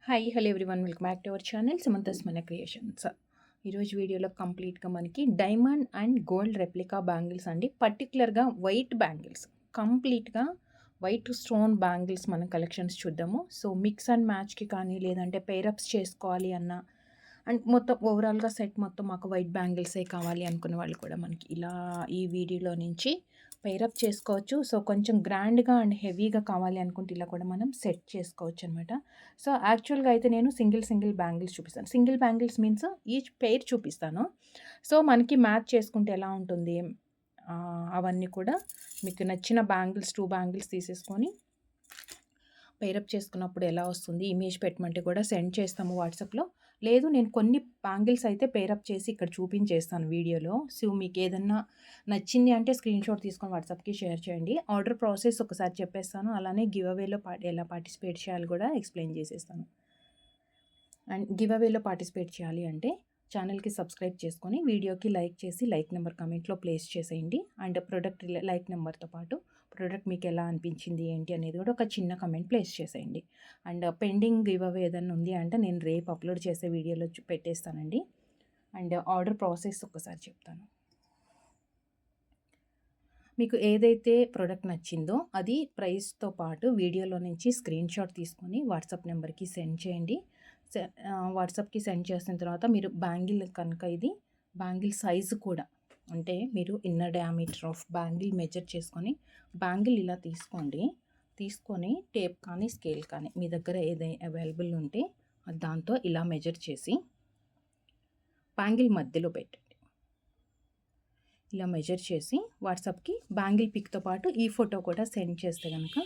Hi hello everyone welcome back to our channel సుమంతస్ మన creations. ఈరోజు వీడియోలో కంప్లీట్గా మనకి diamond and gold replica bangles అండి. పర్టికులర్గా వైట్ బ్యాంగిల్స్, కంప్లీట్గా వైట్ స్టోన్ బ్యాంగిల్స్ మన కలెక్షన్స్ చూద్దాము. సో మిక్స్ అండ్ మ్యాచ్కి కానీ లేదంటే పేరప్స్ చేసుకోవాలి అన్న అండ్ మొత్తం ఓవరాల్గా సెట్ మొత్తం మాకు వైట్ బ్యాంగిల్సే కావాలి అనుకున్న వాళ్ళు కూడా మనకి ఇలా ఈ వీడియోలో నుంచి పేరప్ చేసుకోవచ్చు. సో కొంచెం గ్రాండ్గా అండ్ హెవీగా కావాలి అనుకుంటే ఇలా కూడా మనం సెట్ చేసుకోవచ్చు అనమాట. సో యాక్చువల్గా అయితే నేను సింగిల్ బ్యాంగిల్స్ చూపిస్తాను. Single bangles means each pair చూపిస్తాను. సో మనకి మ్యాచ్ చేసుకుంటే ఎలా ఉంటుంది అవన్నీ కూడా మీకు నచ్చిన బ్యాంగిల్స్ 2 బ్యాంగిల్స్ తీసేసుకొని పేరప్ చేసుకున్నప్పుడు ఎలా వస్తుంది ఇమేజ్ పెట్టమంటే కూడా సెండ్ చేస్తాము వాట్సాప్లో. లేదు నేను కొన్ని బ్యాంగిల్స్ అయితే పేరప్ చేసి ఇక్కడ చూపించేస్తాను వీడియోలో. సో మీకు ఏదన్నా నచ్చింది అంటే స్క్రీన్ షాట్ తీసుకొని వాట్సాప్కి షేర్ చేయండి. ఆర్డర్ ప్రాసెస్ ఒకసారి చెప్పేస్తాను. అలానే గివ్ అవేలో ఎలా పార్టిసిపేట్ చేయాలి కూడా ఎక్స్ప్లెయిన్ చేసేస్తాను. అండ్ గివ్ అవేలో పార్టిసిపేట్ చేయాలి అంటే ఛానల్కి సబ్స్క్రైబ్ చేసుకొని వీడియోకి లైక్ చేసి లైక్ నెంబర్ కమెంట్లో ప్లేస్ చేసేయండి. అండ్ ప్రోడక్ట్ లైక్ నెంబర్తో పాటు ప్రోడక్ట్ మీకు ఎలా అనిపించింది ఏంటి అనేది కూడా ఒక చిన్న కమెంట్ ప్లేస్ చేసేయండి. అండ్ పెండింగ్ గివ్ అవే ఏదైనా ఉంది అంటే నేను రేపు అప్లోడ్ చేసే వీడియోలో పెట్టేస్తానండి. అండ్ ఆర్డర్ ప్రాసెస్ ఒకసారి చెప్తాను. మీకు ఏదైతే ప్రోడక్ట్ నచ్చిందో అది ప్రైస్తో పాటు వీడియోలో నుంచి స్క్రీన్ షాట్ తీసుకొని వాట్సాప్ నెంబర్కి సెండ్ చేయండి. వాట్సాప్కి సెండ్ చేసిన తర్వాత మీరు బ్యాంగిల్ కనుక ఇది బ్యాంగిల్ సైజు కూడా అంటే మీరు inner diameter of bangle measure చేసుకొని బ్యాంగిల్ ఇలా తీసుకొని టేప్ కానీ స్కేల్ కానీ మీ దగ్గర ఏదైనా అవైలబుల్ ఉంటే దాంతో ఇలా మెజర్ చేసి బ్యాంగిల్ మధ్యలో పెట్టండి. ఇలా మెజర్ చేసి వాట్సాప్కి బ్యాంగిల్ పిక్తో పాటు ఈ ఫోటో కూడా సెండ్ చేస్తే కనుక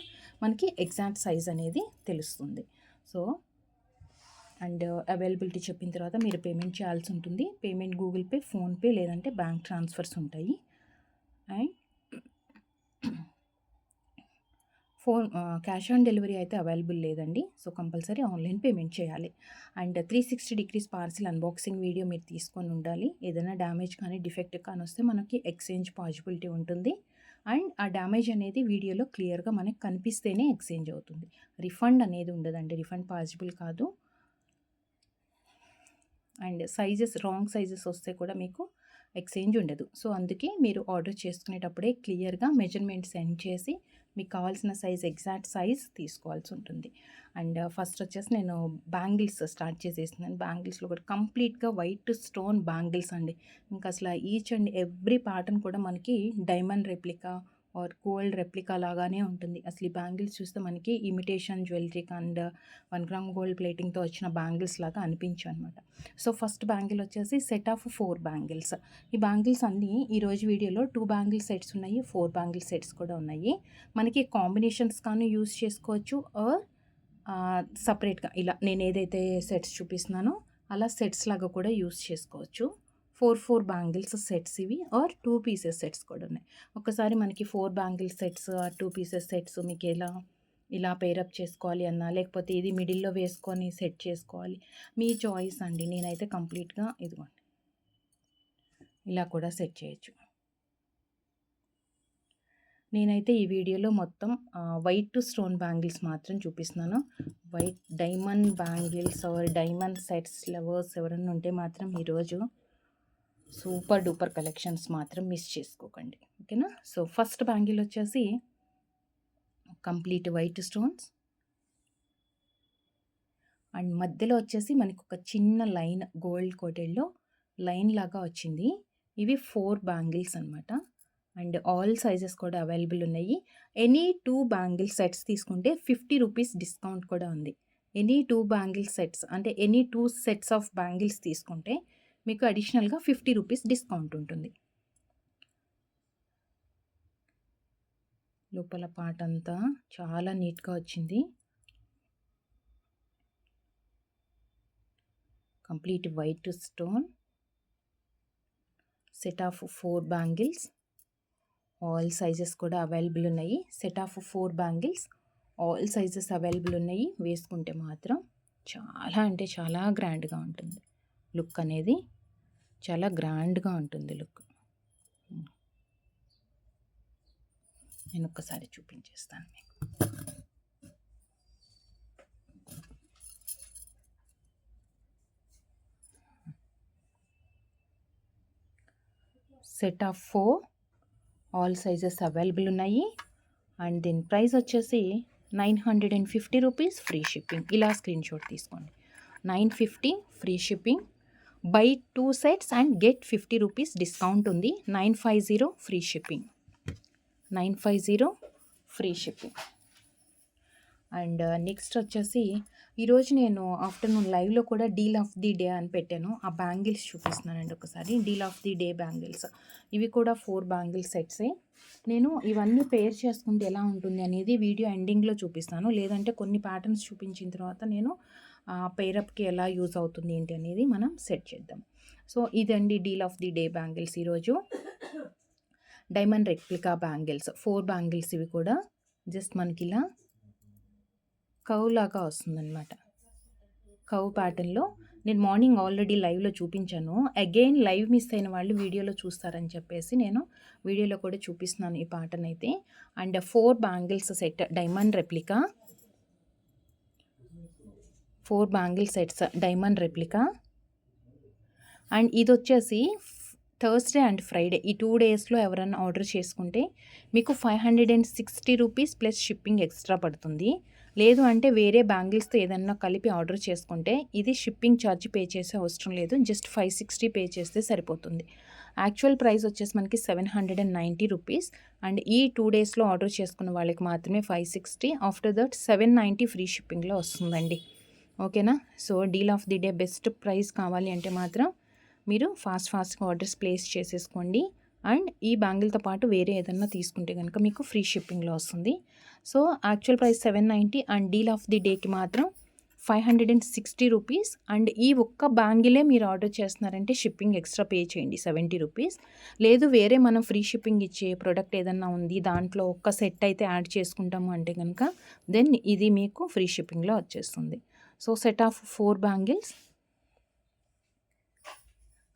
మనకి ఎగ్జాక్ట్ సైజ్ అనేది తెలుస్తుంది. సో అండ్ అవైలబిలిటీ చెప్పిన తర్వాత మీరు పేమెంట్ చేయాల్సి ఉంటుంది. పేమెంట్ గూగుల్ పే, ఫోన్పే లేదంటే బ్యాంక్ ట్రాన్స్ఫర్స్ ఉంటాయి. అండ్ క్యాష్ ఆన్ డెలివరీ అయితే అవైలబుల్ లేదండి. సో కంపల్సరీ ఆన్లైన్ పేమెంట్ చేయాలి. And 360 degrees parcel unboxing video మీరు తీసుకొని ఉండాలి. ఏదైనా డ్యామేజ్ కానీ డిఫెక్ట్ కానీ వస్తే మనకి ఎక్స్చేంజ్ పాసిబిలిటీ ఉంటుంది. అండ్ ఆ డ్యామేజ్ అనేది వీడియోలో క్లియర్గా మనకి కనిపిస్తేనే ఎక్స్చేంజ్ అవుతుంది. రిఫండ్ అనేది ఉండదండి, రిఫండ్ పాసిబుల్ కాదు. అండ్ రాంగ్ సైజెస్ వస్తే కూడా మీకు ఎక్స్చేంజ్ ఉండదు. సో అందుకే మీరు ఆర్డర్ చేసుకునేటప్పుడే క్లియర్గా మెజర్మెంట్ సెండ్ చేసి మీకు కావాల్సిన ఎగ్జాక్ట్ సైజ్ తీసుకోవాల్సి ఉంటుంది. అండ్ ఫస్ట్ వచ్చేసి నేను బ్యాంగిల్స్ స్టార్ట్ చేసేస్తున్నాను. బ్యాంగిల్స్లో కూడా కంప్లీట్గా వైట్ స్టోన్ బ్యాంగిల్స్ అండి. ఇంకా అసలు ఈచ్ అండ్ ఎవ్రీ ప్యాటర్న్ కూడా మనకి diamond replica or gold replica లాగానే ఉంటుంది. అసలు ఈ బ్యాంగిల్స్ చూస్తే మనకి imitation jewellery and 1 gram gold ప్లేటింగ్తో వచ్చిన బ్యాంగిల్స్ లాగా అనిపించాయి అనమాట. సో ఫస్ట్ బ్యాంగిల్ వచ్చేసి సెట్ ఆఫ్ 4 బ్యాంగిల్స్. ఈ బ్యాంగిల్స్ అన్నీ ఈరోజు వీడియోలో 2 బ్యాంగిల్ సెట్స్ ఉన్నాయి, 4 బ్యాంగిల్ సెట్స్ కూడా ఉన్నాయి. మనకి కాంబినేషన్స్ కానీ యూస్ చేసుకోవచ్చు ఆర్ సపరేట్గా ఇలా నేను ఏదైతే సెట్స్ చూపిస్తున్నానో అలా సెట్స్ లాగా కూడా యూస్ చేసుకోవచ్చు. 4 బ్యాంగిల్స్ సెట్స్ ఇవి ఆర్ 2 పీసెస్ సెట్స్ కూడా ఉన్నాయి. ఒకసారి మనకి 4 bangle sets or 2 pieces sets మీకు ఇలా పేరప్ చేసుకోవాలి అన్నా లేకపోతే ఇది మిడిల్లో వేసుకొని సెట్ చేసుకోవాలి, మీ చాయిస్ అండి. నేనైతే కంప్లీట్గా ఇదిగోండి ఇలా కూడా సెట్ చేయొచ్చు. నేనైతే ఈ వీడియోలో మొత్తం వైట్ స్టోన్ బ్యాంగిల్స్ మాత్రం చూపిస్తున్నాను. White diamond bangles or diamond sets lovers ఎవరైనా ఉంటే మాత్రం ఈరోజు సూపర్ డూపర్ కలెక్షన్స్ మాత్రం మిస్ చేసుకోకండి, ఓకేనా. సో ఫస్ట్ బ్యాంగిల్ వచ్చేసి కంప్లీట్ వైట్ స్టోన్స్ అండ్ మధ్యలో వచ్చేసి మనకు ఒక చిన్న లైన్ గోల్డ్ కోటెడ్లో లైన్ లాగా వచ్చింది. ఇవి 4 బ్యాంగిల్స్ అనమాట. అండ్ ఆల్ సైజెస్ కూడా అవైలబుల్ ఉన్నాయి. ఎనీ 2 బ్యాంగిల్ సెట్స్ తీసుకుంటే 50 రూపీస్ డిస్కౌంట్ కూడా ఉంది. ఎనీ 2 బ్యాంగిల్ సెట్స్ అంటే ఎనీ 2 సెట్స్ ఆఫ్ బ్యాంగిల్స్ తీసుకుంటే మీకు అడిషనల్గా 50 రూపీస్ డిస్కౌంట్ ఉంటుంది. లోపల పార్ట్ అంతా చాలా నీట్గా వచ్చింది. Complete white stone set of 4 bangles. All sizes కూడా అవైలబుల్ ఉన్నాయి. Set of 4 bangles all sizes available ఉన్నాయి. వేసుకుంటే మాత్రం చాలా అంటే చాలా గ్రాండ్గా ఉంటుంది. లుక్ అనేది చాలా గ్రాండ్గా ఉంటుంది లుక్. నేను ఒక్కసారి చూపించేస్తాను మీకు. Set of 4, all sizes available ఉన్నాయి. అండ్ దీని ప్రైస్ వచ్చేసి 950 రూపీస్ ఫ్రీ షిప్పింగ్. ఇలా స్క్రీన్ షాట్ తీసుకోండి. 950 free shipping. By 2 sets and get 50 rupees discount ఉంది. 950 free shipping. 950 free shipping. And next వచ్చేసి ఈరోజు నేను ఆఫ్టర్నూన్ లైవ్లో కూడా డీల్ ఆఫ్ ది డే అని పెట్టాను. ఆ బ్యాంగిల్స్ చూపిస్తున్నానండి ఒకసారి. Deal of the day bangles. ఇవి కూడా 4 బ్యాంగిల్ సెట్సే. నేను ఇవన్నీ పేర్ చేసుకుంటే ఎలా ఉంటుంది అనేది వీడియో ఎండింగ్లో చూపిస్తాను. లేదంటే కొన్ని ప్యాటర్న్స్ చూపించిన తర్వాత నేను పేరప్కి ఎలా యూజ్ అవుతుంది ఏంటి అనేది మనం సెట్ చేద్దాం. సో ఇదండి deal of the day bangles ఈరోజు. Diamond replica bangles 4 bangles. ఇవి కూడా జస్ట్ మనకి ఇలా కవ్ లాగా వస్తుందన్నమాట. కవ్ ప్యాటర్న్లో నేను మార్నింగ్ ఆల్రెడీ లైవ్లో చూపించాను. అగైన్ లైవ్ మిస్ అయిన వాళ్ళు వీడియోలో చూస్తారని చెప్పేసి నేను వీడియోలో కూడా చూపిస్తున్నాను ఈ ప్యాటర్న్ అయితే. And 4 bangles set diamond replica. 4 bangle sets diamond replica. And ఇది వచ్చేసి థర్స్డే అండ్ ఫ్రైడే ఈ 2 డేస్లో ఎవరైనా ఆర్డర్ చేసుకుంటే మీకు 560 రూపీస్ ప్లస్ షిప్పింగ్ ఎక్స్ట్రా పడుతుంది. లేదు అంటే వేరే బ్యాంగిల్స్తో ఏదన్నా కలిపి ఆర్డర్ చేసుకుంటే ఇది షిప్పింగ్ ఛార్జ్ పే చేసే అవసరం లేదు. జస్ట్ 560 పే చేస్తే సరిపోతుంది. యాక్చువల్ ప్రైస్ వచ్చేసి మనకి 790 రూపీస్. అండ్ ఈ 2 డేస్లో ఆర్డర్ చేసుకున్న వాళ్ళకి మాత్రమే 560. ఆఫ్టర్ దట్ 790 ఫ్రీ షిప్పింగ్లో వస్తుందండి. ఓకేనా? So deal of the day best price కావాలి అంటే మాత్రం మీరు ఫాస్ట్గా ఆర్డర్స్ ప్లేస్ చేసేసుకోండి. అండ్ ఈ బ్యాంగిల్తో పాటు వేరే ఏదన్నా తీసుకుంటే కనుక మీకు ఫ్రీ షిప్పింగ్లో వస్తుంది. So actual price 790 and deal of the డేకి మాత్రం 560 రూపీస్. అండ్ ఈ ఒక్క బ్యాంగిలే మీరు ఆర్డర్ చేస్తున్నారంటే షిప్పింగ్ ఎక్స్ట్రా పే చేయండి 70 రూపీస్. లేదు వేరే మనం ఫ్రీ షిప్పింగ్ ఇచ్చే ప్రోడక్ట్ ఏదన్నా ఉంది దాంట్లో ఒక్క సెట్ అయితే యాడ్ చేసుకుంటాము అంటే కనుక దెన్ ఇది మీకు ఫ్రీ షిప్పింగ్లో వచ్చేస్తుంది. So set of 4 bangles.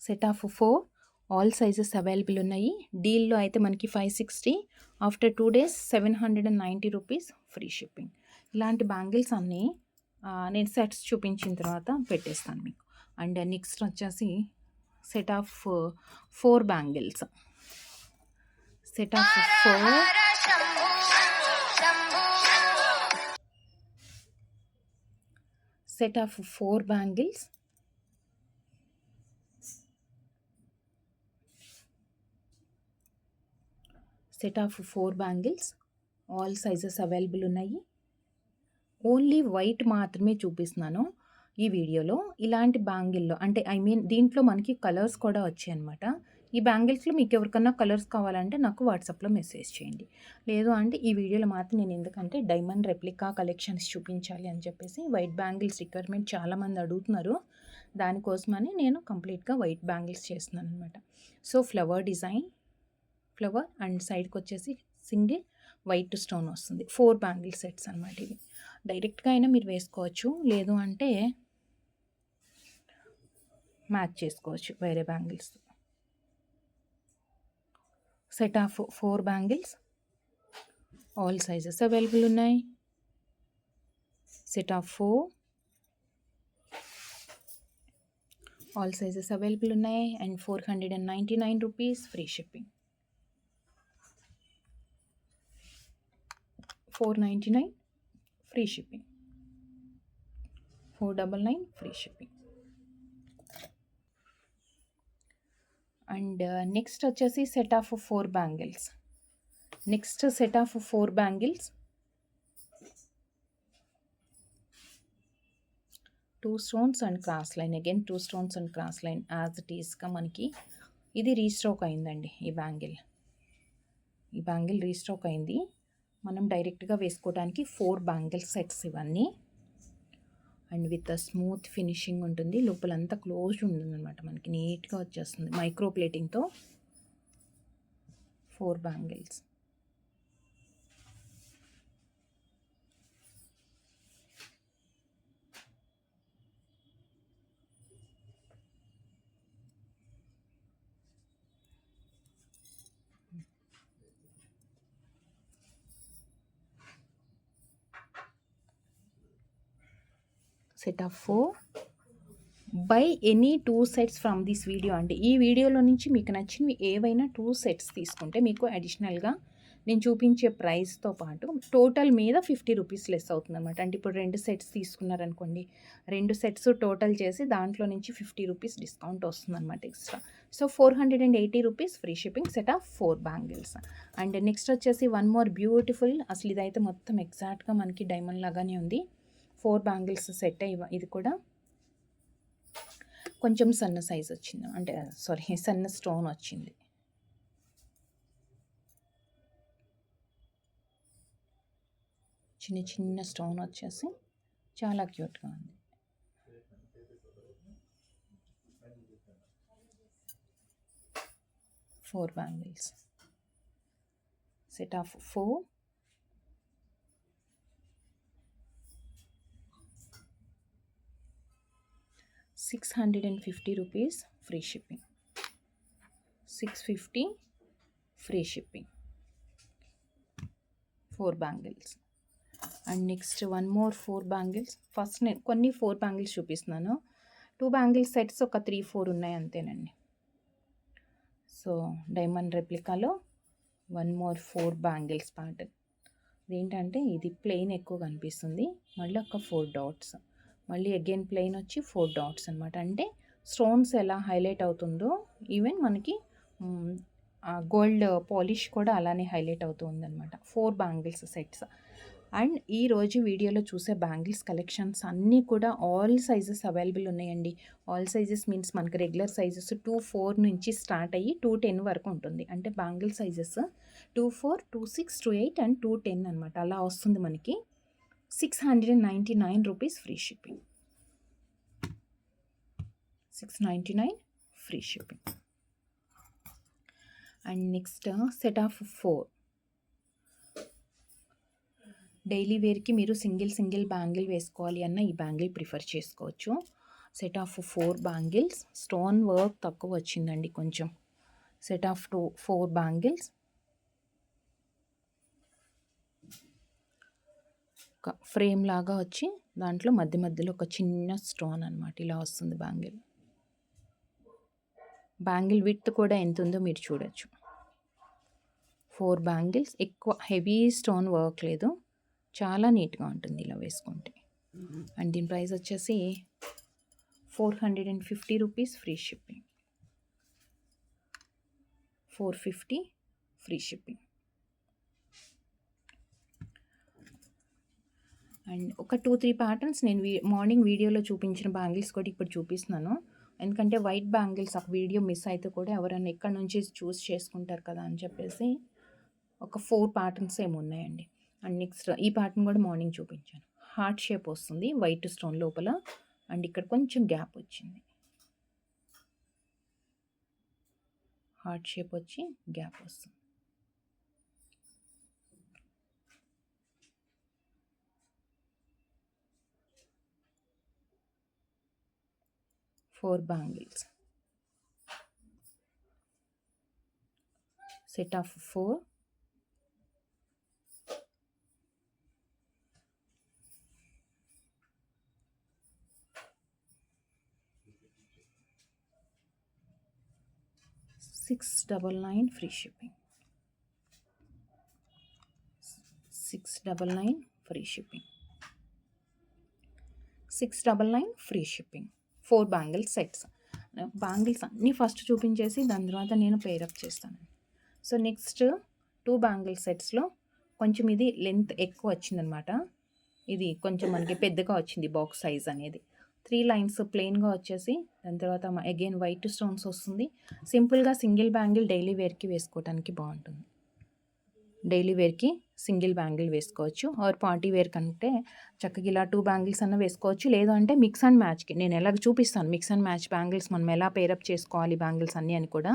Set of 4 all sizes available ఉన్నాయి. డీల్లో అయితే మనకి 560, after 2 days 790 rupees free shipping. ఇలాంటి బ్యాంగిల్స్ అన్నీ నేను సెట్స్ చూపించిన తర్వాత పెట్టేస్తాను మీకు. అండ్ నెక్స్ట్ వచ్చేసి set of 4 bangles. Set of 4 set of 4 bangles. Set of 4 bangles all sizes available ఉన్నాయి. ఓన్లీ వైట్ మాత్రమే చూపిస్తున్నాను ఈ వీడియోలో. ఇలాంటి బ్యాంగిల్లో అంటే దీంట్లో మనకి కలర్స్ కూడా వచ్చాయి అనమాట. ఈ బ్యాంగిల్స్లో మీకు ఎవరికన్నా కలర్స్ కావాలంటే నాకు వాట్సాప్లో మెసేజ్ చేయండి. లేదు అంటే ఈ వీడియోలో మాత్రం నేను ఎందుకంటే డైమండ్ రెప్లికా కలెక్షన్స్ చూపించాలి అని చెప్పేసి వైట్ బ్యాంగిల్స్ రిక్వైర్మెంట్ చాలామంది అడుగుతున్నారు. దానికోసమని నేను కంప్లీట్గా వైట్ బ్యాంగిల్స్ చేస్తున్నాను అనమాట. సో ఫ్లవర్ అండ్ సైడ్కి వచ్చేసి సింగిల్ వైట్ స్టోన్ వస్తుంది. 4 బ్యాంగిల్ సెట్స్ అనమాట. ఇవి డైరెక్ట్గా అయినా మీరు వేసుకోవచ్చు, లేదు అంటే మ్యాచ్ చేసుకోవచ్చు వేరే bangles. Set of 4 bangles all sizes available ఉన్నాయి. Set of 4 all sizes available ఉన్నాయి. And 499 rupees free shipping. 499 free shipping. 499 free shipping. And next వచ్చేసి set of 4 bangles. Next set of 4 bangles 2 stones and cross line. Again 2 stones and cross line as it ఈస్గా మనకి ఇది రీస్ట్రోక్ అయిందండి. ఈ bangle రీస్ట్రోక్ అయింది. మనం డైరెక్ట్గా వేసుకోవడానికి 4 బ్యాంగిల్ సెట్స్ ఇవన్నీ. అండ్ విత్ స్మూత్ ఫినిషింగ్ ఉంటుంది. లోపలంతా క్లోజ్డ్ ఉంటుంది అనమాట. మనకి నీట్గా వచ్చేస్తుంది మైక్రో ప్లేటింగ్తో. 4 bangles. Set of 4 buy any 2 sets from this video అంటే ఈ వీడియోలో నుంచి మీకు నచ్చినవి ఏవైనా 2 సెట్స్ తీసుకుంటే మీకు అడిషనల్గా నేను చూపించే ప్రైస్తో పాటు టోటల్ మీద 50 రూపీస్ లెస్ అవుతుందన్నమాట. అంటే ఇప్పుడు 2 సెట్స్ తీసుకున్నారనుకోండి, 2 సెట్స్ టోటల్ చేసి దాంట్లో నుంచి 50 రూపీస్ డిస్కౌంట్ వస్తుందన్నమాట extra. So 480 rupees free shipping set of 4 bangles. And next వచ్చేసి వన్ మోర్ బ్యూటిఫుల్, అసలు ఇదైతే మొత్తం ఎగ్జాక్ట్గా మనకి డైమండ్ లాగానే ఉంది. 4 బ్యాంగిల్స్ సెట్ ఇది కూడా కొంచెం సన్న సైజ్ వచ్చింది, అంటే సన్న స్టోన్ వచ్చింది. చిన్న చిన్న స్టోన్ వచ్చేసి చాలా క్యూట్గా ఉంది. Four bangles set of 4. ₹650 free shipping, 650 free shipping, 4 bangles. And next one more 4 bangles. First నేను కొన్ని 4 బ్యాంగిల్స్ చూపిస్తున్నాను. 2 బ్యాంగిల్స్ సెట్స్ ఒక 3-4 ఉన్నాయి అంతేనండి. సో డైమండ్ రెప్లికాలో వన్ మోర్ 4 బ్యాంగిల్స్ ప్యాటర్న్. ఇదేంటంటే ఇది ప్లెయిన్ ఎక్కువ కనిపిస్తుంది, మళ్ళీ ఒక 4 డాట్స్, మళ్ళీ అగైన్ ప్లెయిన్ వచ్చి 4 డాట్స్ అనమాట. అంటే స్టోన్స్ ఎలా హైలైట్ అవుతుందో ఈవెన్ మనకి గోల్డ్ పాలిష్ కూడా అలానే హైలైట్ అవుతుందన్నమాట. 4 బ్యాంగిల్స్ సెట్స్. అండ్ ఈరోజు వీడియోలో చూసే బ్యాంగిల్స్ కలెక్షన్స్ అన్నీ కూడా ఆల్ సైజెస్ అవైలబుల్ ఉన్నాయండి. ఆల్ సైజెస్ మీన్స్ మనకి రెగ్యులర్ సైజెస్ 2-4 నుంచి స్టార్ట్ అయ్యి 2-10 వరకు ఉంటుంది. అంటే బ్యాంగిల్ సైజెస్ 2-4, 2-6, 2-8 అండ్ 2-10 అనమాట. అలా వస్తుంది మనకి. ₹699 free shipping, 699 free shipping. And next set of 4 daily వేర్కి మీరు సింగిల్ బ్యాంగిల్ వేసుకోవాలి అన్న ఈ బ్యాంగిల్ ప్రిఫర్ చేసుకోవచ్చు. Set of 4 bangles, stone work తక్కువ వచ్చిందండి కొంచెం. సెట్ ఆఫ్ 4 బ్యాంగిల్స్, ఒక ఫ్రేమ్ లాగా వచ్చి దాంట్లో మధ్యలో ఒక చిన్న స్టోన్ అనమాట. ఇలా వస్తుంది బ్యాంగిల్. బ్యాంగిల్ విడ్త్ కూడా ఎంత ఉందో మీరు చూడొచ్చు. 4 బ్యాంగిల్స్, ఎక్కువ హెవీ స్టోన్ వర్క్ లేదు, చాలా నీట్గా ఉంటుంది ఇలా వేసుకుంటే. అండ్ దీని ప్రైస్ వచ్చేసి ₹450 free shipping, 450 free shipping. And ఒక 2-3 ప్యాటర్న్స్ నేను మార్నింగ్ వీడియోలో చూపించిన బ్యాంగిల్స్ కూడా ఇప్పుడు చూపిస్తున్నాను. ఎందుకంటే వైట్ బ్యాంగిల్స్ ఒక వీడియో మిస్ అయితే కూడా ఎవరైనా ఎక్కడి నుంచి చూస్ చేసుకుంటారు కదా అని చెప్పేసి ఒక 4 ప్యాటర్న్స్ ఏమి ఉన్నాయండి. అండ్ నెక్స్ట్ ఈ ప్యాటర్న్ కూడా మార్నింగ్ చూపించాను. హార్ట్ షేప్ వస్తుంది వైట్ స్టోన్ లోపల, అండ్ ఇక్కడ కొంచెం గ్యాప్ వచ్చింది. హార్ట్ షేప్ వచ్చి గ్యాప్ వస్తుంది. Four bangles, set of 4. $699 free shipping, $699 free shipping, $699 free shipping. 4 bangle sets. Bangles అన్నీ ఫస్ట్ చూపించేసి దాని తర్వాత నేను పేరప్ చేస్తాను. సో నెక్స్ట్ 2 బ్యాంగిల్ సెట్స్లో కొంచెం ఇది లెంత్ ఎక్కువ వచ్చిందనమాట. ఇది కొంచెం మనకి పెద్దగా వచ్చింది బాక్స్ సైజ్ అనేది. 3 లైన్స్ ప్లెయిన్గా వచ్చేసి దాని తర్వాత అగైన్ వైట్ స్టోన్స్ వస్తుంది. సింపుల్గా సింగిల్ బ్యాంగిల్ డైలీ వేర్కి వేసుకోవడానికి బాగుంటుంది. డైలీ వేర్కి సింగిల్ బ్యాంగిల్ వేసుకోవచ్చు, ఆర్ పార్టీ వేర్ కంటే చక్కగా ఇలా 2 బ్యాంగిల్స్ అన్న వేసుకోవచ్చు. లేదు అంటే మిక్స్ అండ్ మ్యాచ్కి నేను ఎలాగ చూపిస్తాను మిక్స్ అండ్ మ్యాచ్ బ్యాంగిల్స్ మనం ఎలా పేరప్ చేసుకోవాలి బ్యాంగిల్స్ అన్నీ అని కూడా.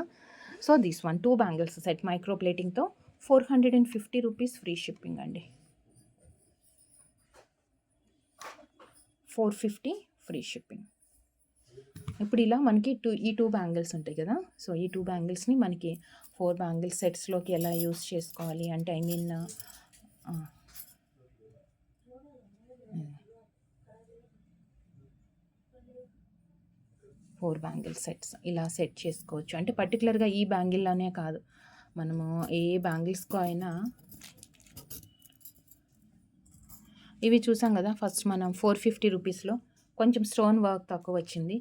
So this one 2 bangles set micro ప్లేటింగ్తో ₹450 ఫ్రీ షిప్పింగ్ అండి, 450 ఫ్రీ షిప్పింగ్. ఇప్పుడు ఇలా మనకి ఈ 2 బ్యాంగిల్స్ ఉంటాయి కదా. సో ఈ 2 బ్యాంగిల్స్ని మనకి 4 బ్యాంగిల్ సెట్స్లోకి ఎలా యూస్ చేసుకోవాలి అంటే 4 బ్యాంగిల్ సెట్స్ ఇలా సెట్ చేసుకోవచ్చు. అంటే పర్టికులర్గా ఈ బ్యాంగిల్లోనే కాదు, మనము ఏ బ్యాంగిల్స్కో అయినా ఇవి చూసాం కదా. ఫస్ట్ మనం 450 రూపీస్లో కొంచెం స్టోన్ వర్క్ తక్కువ వచ్చింది.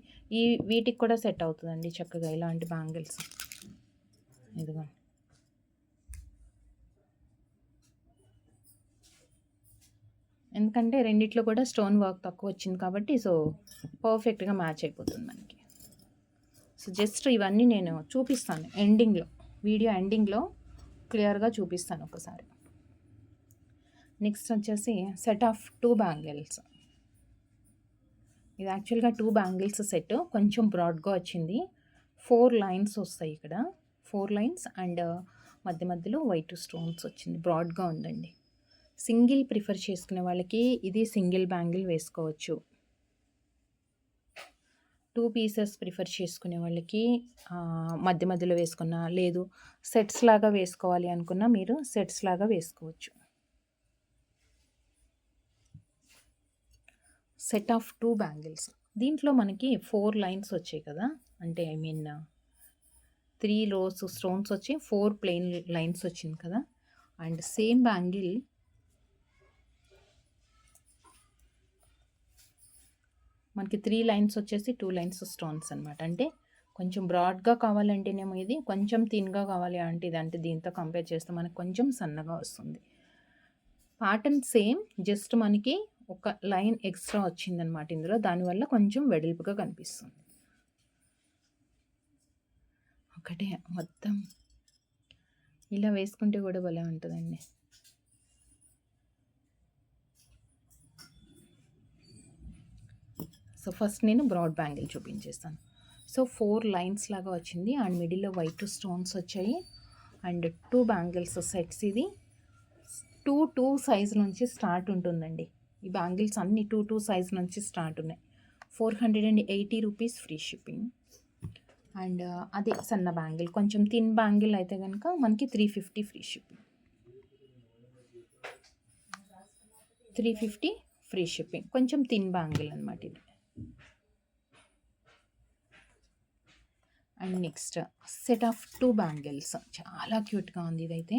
వీటికి కూడా సెట్ అవుతుందండి చక్కగా ఇలాంటి బ్యాంగిల్స్. ఇదిగో ఎందుకంటే రెండిట్లో కూడా స్టోన్ వర్క్ తక్కువ వచ్చింది కాబట్టి సో పర్ఫెక్ట్గా మ్యాచ్ అయిపోతుంది మనకి. సో జస్ట్ ఇవన్నీ నేను చూపిస్తాను ఎండింగ్లో, వీడియో ఎండింగ్లో క్లియర్గా చూపిస్తాను ఒకసారి. నెక్స్ట్ వచ్చేసి సెట్ ఆఫ్ 2 బ్యాంగిల్స్. ఇది యాక్చువల్గా 2 బ్యాంగిల్స్ సెట్, కొంచెం బ్రాడ్గా వచ్చింది. 4 లైన్స్ వస్తాయి ఇక్కడ, 4 లైన్స్ అండ్ మధ్య మధ్యలో వైట్ స్టోన్స్ వచ్చింది. బ్రాడ్గా ఉందండి. సింగిల్ ప్రిఫర్ చేసుకునే వాళ్ళకి ఇది సింగిల్ బ్యాంగిల్ వేసుకోవచ్చు. 2 పీసెస్ ప్రిఫర్ చేసుకునే వాళ్ళకి మధ్య మధ్యలో వేసుకున్నా, లేదు సెట్స్ లాగా వేసుకోవాలి అనుకున్నా మీరు సెట్స్ లాగా వేసుకోవచ్చు. Set of 2 bangles. దీంట్లో మనకి 4 లైన్స్ వచ్చాయి కదా, అంటే 3 రోస్ స్టోన్స్ వచ్చి 4 ప్లెయిన్ లైన్స్ వచ్చింది కదా. అండ్ సేమ్ బ్యాంగిల్ మనకి 3 లైన్స్ వచ్చేసి 2 లైన్స్ స్టోన్స్ అనమాట. అంటే కొంచెం బ్రాడ్గా కావాలంటేనేమో ఇది, కొంచెం థిన్గా కావాలి అంటే ఇది, అంటే దీంతో కంపేర్ చేస్తే మనకు కొంచెం సన్నగా వస్తుంది. ప్యాటర్న్ సేమ్, జస్ట్ మనకి ఒక లైన్ ఎక్స్ట్రా వచ్చిందనమాట ఇందులో, దానివల్ల కొంచెం వెడల్పుగా కనిపిస్తుంది. ఒకటే మొత్తం ఇలా వేసుకుంటే కూడా భలే ఉంటుందండి. సో ఫస్ట్ నేను బ్రాడ్ బ్యాంగిల్ చూపించేస్తాను. సో 4 లైన్స్ లాగా వచ్చింది అండ్ మిడిల్లో వైట్ స్టోన్స్ వచ్చాయి అండ్ 2 బ్యాంగిల్స్ సెట్స్. ఇది 2 సైజ్ నుంచి స్టార్ట్ ఉంటుందండి. ఈ బ్యాంగిల్స్ అన్ని 2 సైజ్ నుంచి స్టార్ట్ ఉన్నాయి. 480 రూపీస్ ఫ్రీ షిప్పింగ్. అండ్ అదే సన్న బ్యాంగిల్, కొంచెం థిన్ బ్యాంగిల్ అయితే కనుక మనకి 350 ఫ్రీ షిప్పింగ్. 350 ఫ్రీ షిప్పింగ్, కొంచెం థిన్ బ్యాంగిల్ అనమాట ఇది. And next set of 2 bangles, చాలా క్యూట్గా ఉంది ఇదైతే.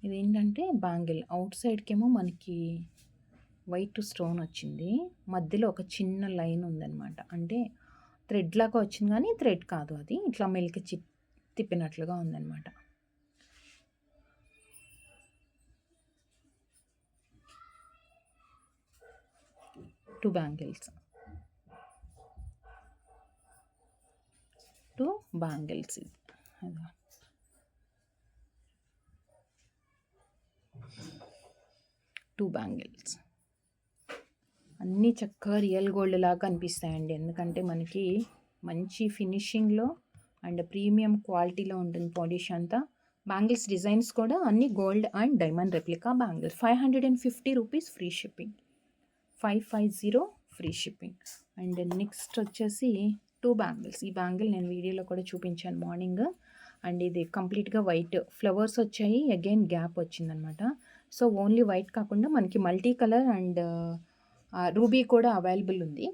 ఇదేంటంటే బ్యాంగిల్ అవుట్ సైడ్కేమో మనకి వైట్ స్టోన్ వచ్చింది, మధ్యలో ఒక చిన్న లైన్ ఉందన్నమాట. అంటే థ్రెడ్ లాగా వచ్చింది కానీ థ్రెడ్ కాదు, అది ఇట్లా మెలికి తిప్పినట్లుగా ఉందన్నమాట. టూ బ్యాంగిల్స్ 2 బ్యాంగిల్స్ అన్నీ చక్కగా రియల్ గోల్డ్ లాగా కనిపిస్తాయండి. ఎందుకంటే మనకి మంచి ఫినిషింగ్లో అండ్ ప్రీమియం క్వాలిటీలో ఉంటుంది పాలిష్ అంతా. బ్యాంగిల్స్ డిజైన్స్ కూడా అన్ని gold and diamond replica bangles. 550 rupees free shipping, 550 free shipping. And next వచ్చేసి 2 బ్యాంగిల్స్. ఈ బ్యాంగిల్ నేను వీడియోలో కూడా చూపించాను మార్నింగ్. అండ్ ఇది కంప్లీట్గా వైట్ ఫ్లవర్స్ వచ్చాయి, అగైన్ గ్యాప్ వచ్చిందనమాట. సో ఓన్లీ వైట్ కాకుండా మనకి మల్టీ కలర్ అండ్ రూబీ కూడా అవైలబుల్ ఉంది.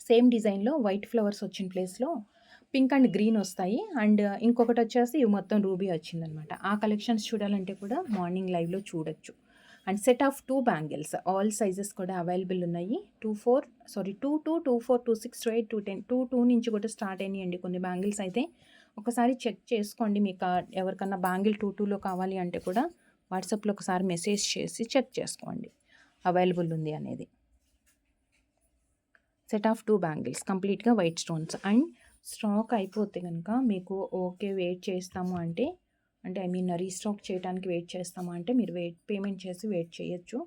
సేమ్ డిజైన్లో వైట్ ఫ్లవర్స్ వచ్చిన ప్లేస్లో పింక్ అండ్ గ్రీన్ వస్తాయి. అండ్ ఇంకొకటి వచ్చేసి మొత్తం రూబీ వచ్చిందనమాట. ఆ కలెక్షన్స్ చూడాలంటే కూడా మార్నింగ్ లైవ్లో చూడొచ్చు. And set of 2 bangles, all sizes కూడా అవైలబుల్ ఉన్నాయి. 2, 2, 2, 4, 2, 6, 2, 8, 2, 10, 2 నుంచి కూడా స్టార్ట్ అయినాయండి కొన్ని బ్యాంగిల్స్ అయితే. ఒకసారి చెక్ చేసుకోండి, మీకు ఎవరికన్నా బ్యాంగిల్ 2లో కావాలి అంటే కూడా వాట్సాప్లో ఒకసారి మెసేజ్ చేసి చెక్ చేసుకోండి అవైలబుల్ ఉంది అనేది. సెట్ ఆఫ్ 2 బ్యాంగిల్స్ కంప్లీట్గా వైట్ స్టోన్స్. అండ్ స్టాక్ అయిపోతే కనుక మీకు ఓకే వెయిట్ చేస్తాము అంటే రీస్టాక్ చేయడానికి వెయిట్ చేస్తాము అంటే మీరు పేమెంట్ చేసి వెయిట్ చేయొచ్చు.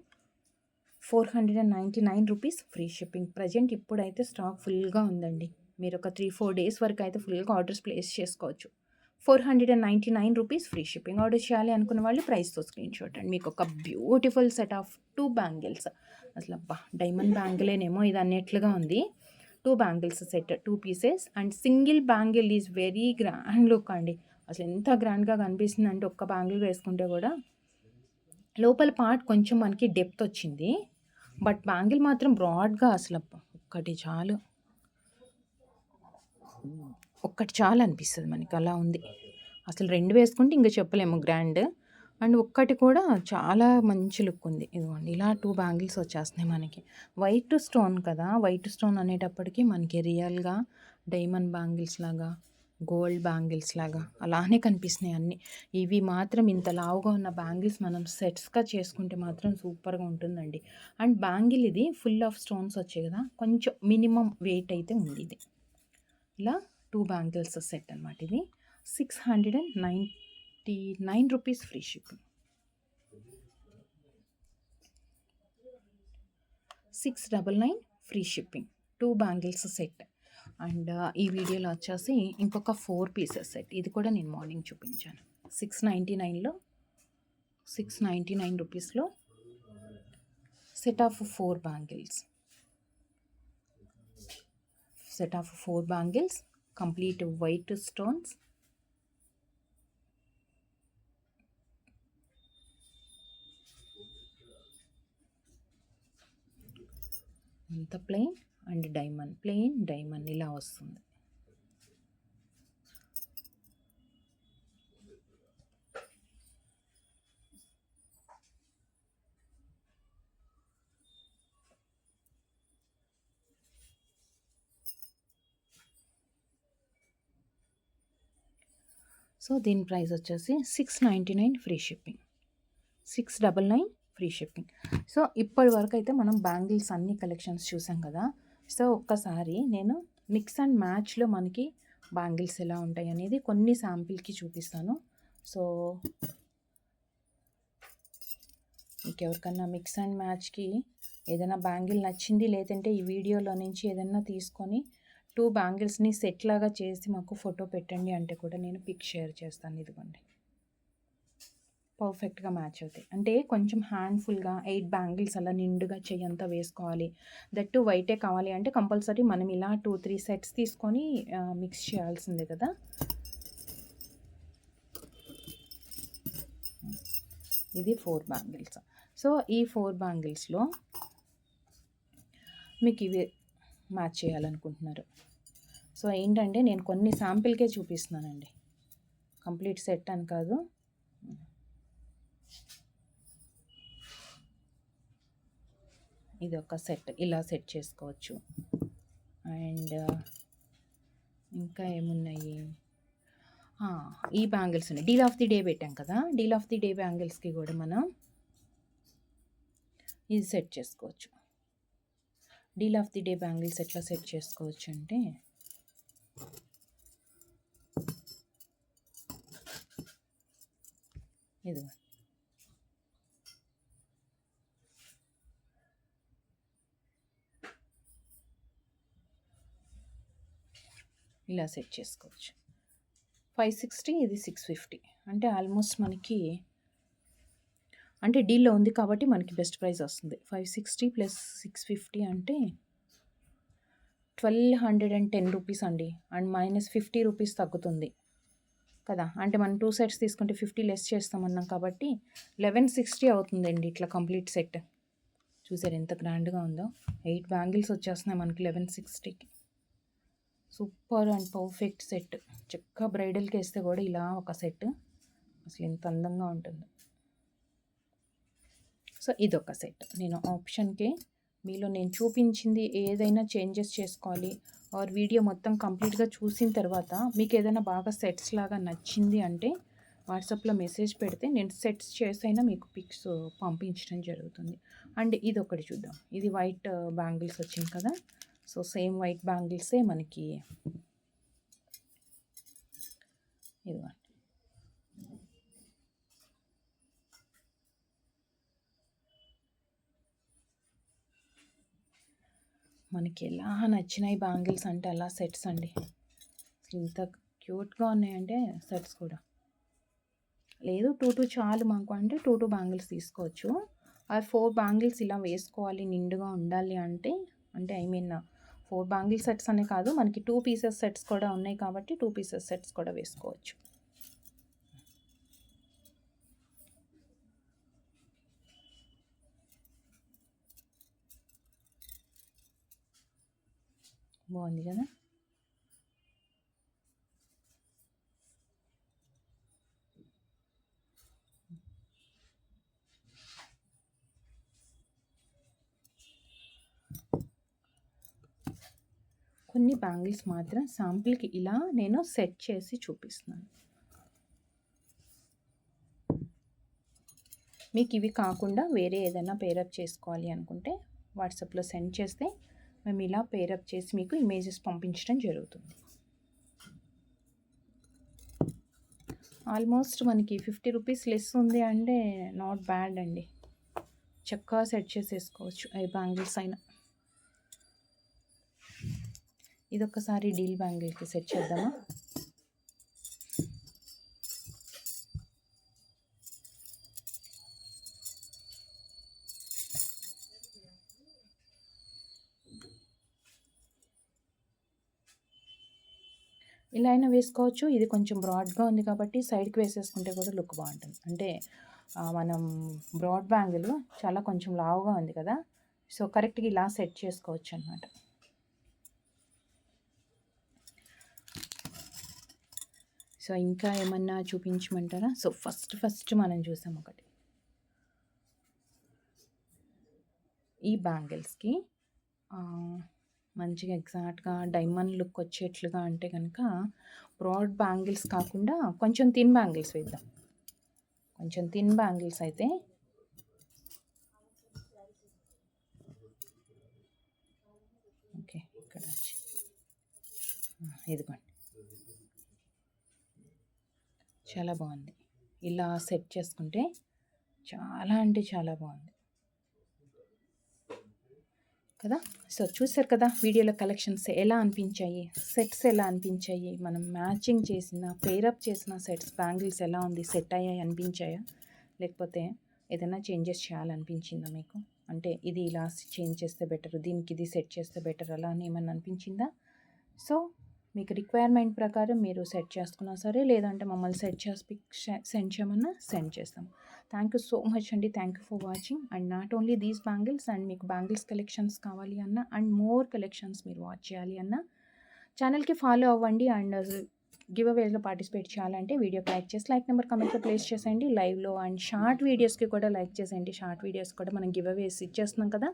499 రూపీస్ ఫ్రీ షిప్పింగ్. ప్రజెంట్ ఇప్పుడైతే స్టాక్ ఫుల్గా ఉందండి. మీరు ఒక 3-4 డేస్ వరకు అయితే ఫుల్గా ఆర్డర్స్ ప్లేస్ చేసుకోవచ్చు. 499 రూపీస్ ఫ్రీ షిప్పింగ్. ఆర్డర్ చేయాలి అనుకున్న వాళ్ళు ప్రైస్తో స్క్రీన్ షాట్ అండి. మీకు ఒక బ్యూటిఫుల్ సెట్ ఆఫ్ 2 బ్యాంగిల్స్. అసలు అబ్బా డైమండ్ బ్యాంగిలేనేమో ఇది అన్నట్లుగా ఉంది. 2 bangles set, 2 pieces. And single bangle is very grand look అండి. అసలు ఎంత గ్రాండ్‌గా కనిపిస్తుందంటే ఒక్క బ్యాంగిల్ వేసుకుంటే కూడా లోపల పార్ట్ కొంచెం మనకి డెప్త్ వచ్చింది. బట్ బ్యాంగిల్ మాత్రం బ్రాడ్‌గా ఒక్కటి చాలు. ఒక్కటి చాలు అనిపిస్తది మనకి, అలా ఉంది. అసలు 2 వేసుకుంటే ఇంక చెప్పలేము గ్రాండ్. అండ్ ఒక్కటి కూడా చాలా మంచి లుక్ ఉంది. ఇదిగోండి ఇలా 2 బ్యాంగిల్స్ వచ్చేస్తున్నాయి మనకి. వైట్ స్టోన్ కదా! వైట్ స్టోన్ అనేటప్పటికి మనకి రియల్‌గా డైమండ్ బ్యాంగిల్స్ లాగా, గోల్డ్ బ్యాంగిల్స్ లాగా అలానే కనిపిస్తున్నాయి అన్నీ. ఇవి మాత్రం ఇంత లావుగా ఉన్న బ్యాంగిల్స్ మనం సెట్స్‌గా చేసుకుంటే మాత్రం సూపర్‌గా ఉంటుందండి. అండ్ బ్యాంగిల్ ఇది ఫుల్ ఆఫ్ స్టోన్స్ వచ్చాయి కదా! కొంచెం మినిమమ్ వెయిట్ అయితే ఉంది ఇది. ఇలా 2 బ్యాంగిల్స్ సెట్ అనమాట ఇది. 699 rupees free shipping. 699 free shipping 2 bangles set. And ఈ వీడియోలో వచ్చేసి ఇంకొక 4 పీసెస్ సెట్. ఇది కూడా నేను మార్నింగ్ చూపించాను. 699 రూపీస్లో set of 4 bangles. Set of 4 bangles, complete white stones. అంత plain and diamond, plain diamond ఇలా వస్తుంది. సో దీని ప్రైస్ వచ్చేసి 699 free shipping. 699 free shipping. So ఇప్పటి వరకు అయితే మనం బ్యాంగిల్స్ అన్ని కలెక్షన్స్ చూసాం కదా. సో ఒక్కసారి నేను మిక్స్ అండ్ మ్యాచ్లో మనకి బ్యాంగిల్స్ ఎలా ఉంటాయి అనేది కొన్ని శాంపిల్కి చూపిస్తాను. సో మీకు ఎవరికన్నా మిక్స్ అండ్ మ్యాచ్కి ఏదైనా బ్యాంగిల్ నచ్చింది, లేదంటే ఈ వీడియోలో నుంచి ఏదైనా తీసుకొని 2 బ్యాంగిల్స్ని సెట్ లాగా చేసి మాకు ఫోటో పెట్టండి అంటే కూడా నేను పిక్ షేర్ చేస్తాను. ఇదిగోండి పర్ఫెక్ట్గా మ్యాచ్ అవుతాయి. అంటే కొంచెం హ్యాండ్ఫుల్గా 8 బ్యాంగిల్స్ అలా నిండుగా చెయ్యంతా వేసుకోవాలి, దట్టు వైటే కావాలి అంటే కంపల్సరీ మనం ఇలా 2-3 సెట్స్ తీసుకొని మిక్స్ చేయాల్సిందే కదా. ఇది 4 బ్యాంగిల్స్. సో ఈ 4 బ్యాంగిల్స్లో మీకు ఇవి మ్యాచ్ చేయాలనుకుంటున్నారు. సో ఏంటంటే నేను కొన్ని శాంపిల్కే చూపిస్తున్నానండి, కంప్లీట్ సెట్ అని కాదు. ఇది ఒక సెట్, ఇలా సెట్ చేసుకోవచ్చు. అండ్ ఇంకా ఏమున్నాయి, ఈ బ్యాంగిల్స్ ఉన్నాయి. డీల్ ఆఫ్ ది డే పెట్టాం కదా, డీల్ ఆఫ్ ది డే బ్యాంగిల్స్కి కూడా మనం ఇది సెట్ చేసుకోవచ్చు. Deal of the day bangles ఎట్లా సెట్ చేసుకోవచ్చు అంటే, ఇది ఇలా సెట్ చేసుకోవచ్చు. 560, ఇది 650. అంటే ఆల్మోస్ట్ మనకి అంటే డీల్లో ఉంది కాబట్టి మనకి బెస్ట్ ప్రైస్ వస్తుంది. 560 ప్లస్ 650 అంటే 1210 రూపీస్ అండి. అండ్ -50 రూపీస్ తగ్గుతుంది కదా. అంటే మనం 2 సెట్స్ తీసుకుంటే 50 లెస్ చేస్తామన్నాం కాబట్టి 1160 అవుతుందండి ఇట్లా కంప్లీట్ సెట్. చూసారు ఎంత గ్రాండ్గా ఉందో. 8 బ్యాంగిల్స్ వచ్చేస్తున్నాయి మనకి 1160కి. Super and perfect set. చక్కగా బ్రైడల్కి వేస్తే కూడా ఇలా ఒక సెట్ అసలు ఎంత అందంగా ఉంటుంది. సో ఇదొక సెట్. నేను ఆప్షన్కి మీలో నేను చూపించింది ఏదైనా చేంజెస్ చేసుకోవాలి, ఆర్ వీడియో మొత్తం కంప్లీట్గా చూసిన తర్వాత మీకు ఏదైనా బాగా సెట్స్ లాగా నచ్చింది అంటే వాట్సాప్లో మెసేజ్ పెడితే నేను సెట్స్ చేసైనా మీకు పిక్స్ పంపించడం జరుగుతుంది. అండ్ ఇది ఒకటి చూద్దాం. ఇది వైట్ బ్యాంగిల్స్ వచ్చింది కదా. సో సేమ్ వైట్ బ్యాంగిల్సే మనకి ఇదిగోండి. మనకి ఎలా నచ్చినాయి బ్యాంగిల్స్ అంటే అలా సెట్స్ అండి. ఇంత క్యూట్గా ఉన్నాయంటే సెట్స్ కూడా. లేదు 2 చాలు మాకు అంటే 2 బ్యాంగిల్స్ తీసుకోవచ్చు. ఆ 4 బ్యాంగిల్స్ ఇలా వేసుకోవాలి నిండుగా ఉండాలి అంటే ఐ మీన్ 4 బ్యాంగిల్ సెట్స్ అనే కాదు, మనకి 2 పీసెస్ సెట్స్ కూడా ఉన్నాయి కాబట్టి 2 పీసెస్ సెట్స్ కూడా వేసుకోవచ్చు. బాగుంది కదా. కొన్ని బ్యాంగిల్స్ మాత్రం శాంపుల్కి ఇలా నేను సెట్ చేసి చూపిస్తున్నాను. మీకు ఇవి కాకుండా వేరే ఏదైనా పేరప్ చేసుకోవాలి అనుకుంటే వాట్సాప్లో సెండ్ చేస్తే మేము ఇలా పేరప్ చేసి మీకు ఇమేజెస్ పంపించడం జరుగుతుంది. ఆల్మోస్ట్ మనకి 50 రూపీస్ లెస్ ఉంది అంటే నాట్ బ్యాడ్ అండి. చక్కగా సెట్ చేసేసుకోవచ్చు ఏ బ్యాంగిల్స్ అయినా. ఇదొక్కసారి డీల్ బ్యాంగిల్కి సెట్ చేద్దామా. ఇలా అయినా వేసుకోవచ్చు. ఇది కొంచెం బ్రాడ్గా ఉంది కాబట్టి సైడ్కి వేసేసుకుంటే కూడా లుక్ బాగుంటుంది. అంటే మనం బ్రాడ్ బ్యాంగిల్ చాలా కొంచెం లావుగా ఉంది కదా, సో కరెక్ట్గా ఇలా సెట్ చేసుకోవచ్చు అనమాట. సో ఇంకా ఏమన్నా చూపించమంటారా? సో ఫస్ట్ మనం చూసాం ఒకటి ఈ బ్యాంగిల్స్కి మంచిగా ఎగ్జాక్ట్గా డైమండ్ లుక్ వచ్చేట్లుగా అంటే కనుక బ్రాడ్ బ్యాంగిల్స్ కాకుండా కొంచెం థిన్ బ్యాంగిల్స్ వేద్దాం. కొంచెం థిన్ బ్యాంగిల్స్ అయితే ఓకే, ఇక్కడ ఇదిగోండి, చాలా బాగుంది. ఇలా సెట్ చేసుకుంటే చాలా అంటే చాలా బాగుంది కదా. సో చూసారు కదా వీడియోలో కలెక్షన్స్ ఎలా అనిపించాయి, సెట్స్ ఎలా అనిపించాయి, మనం మ్యాచింగ్ చేసిన పేరప్ చేసిన సెట్స్ బ్యాంగిల్స్ ఎలా ఉంది, సెట్ అయ్యాయి అనిపించాయా, లేకపోతే ఏదైనా చేంజెస్ చేయాలనిపించిందా మీకు? అంటే ఇది ఇలా చేంజ్ చేస్తే బెటర్, దీనికి ఇది సెట్ చేస్తే బెటర్ అలా అని ఏమన్నా అనిపించిందా? సో మీకు రిక్వైర్మెంట్ ప్రకారం మీరు సెట్ చేసుకున్నా సరే, లేదంటే మమ్మల్ని సెట్ చేసి పిక్ సెండ్ చేయమన్నా సెండ్ చేస్తాం. థ్యాంక్ యూ సో మచ్ అండి. Thank you for watching. And not only these bangles, and మీకు బ్యాంగిల్స్ కలెక్షన్స్ కావాలి అన్న అండ్ మోర్ కలెక్షన్స్ మీరు వాచ్ చేయాలి అన్న ఛానల్కి ఫాలో అవ్వండి. అండ్ గివ్ అవేలో పార్టిసిపేట్ చేయాలంటే వీడియోకి లైక్ చేసి లైక్ నెంబర్ కమెంట్లో ప్లేస్ చేసేయండి లైవ్లో. అండ్ షార్ట్ వీడియోస్కి కూడా లైక్ చేసేయండి. షార్ట్ వీడియోస్ కూడా మనం గివ్ అవేస్ ఇచ్చేస్తున్నాం కదా.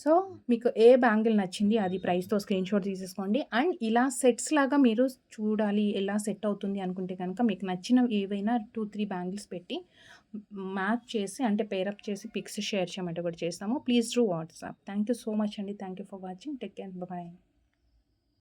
సో మీకు ఏ బ్యాంగిల్ నచ్చింది అది ప్రైస్తో స్క్రీన్ షాట్ తీసేసుకోండి. అండ్ ఇలా సెట్స్ లాగా మీరు చూడాలి ఎలా సెట్ అవుతుంది అనుకుంటే కనుక మీకు నచ్చిన ఏవైనా 2-3 బ్యాంగిల్స్ పెట్టి మ్యాచ్ చేసి అంటే పేరప్ చేసి పిక్స్ షేర్ చేయమంటే కూడా చేస్తాము. Please do WhatsApp. Thank you so much అండి. Thank you for watching. Take care. Bye.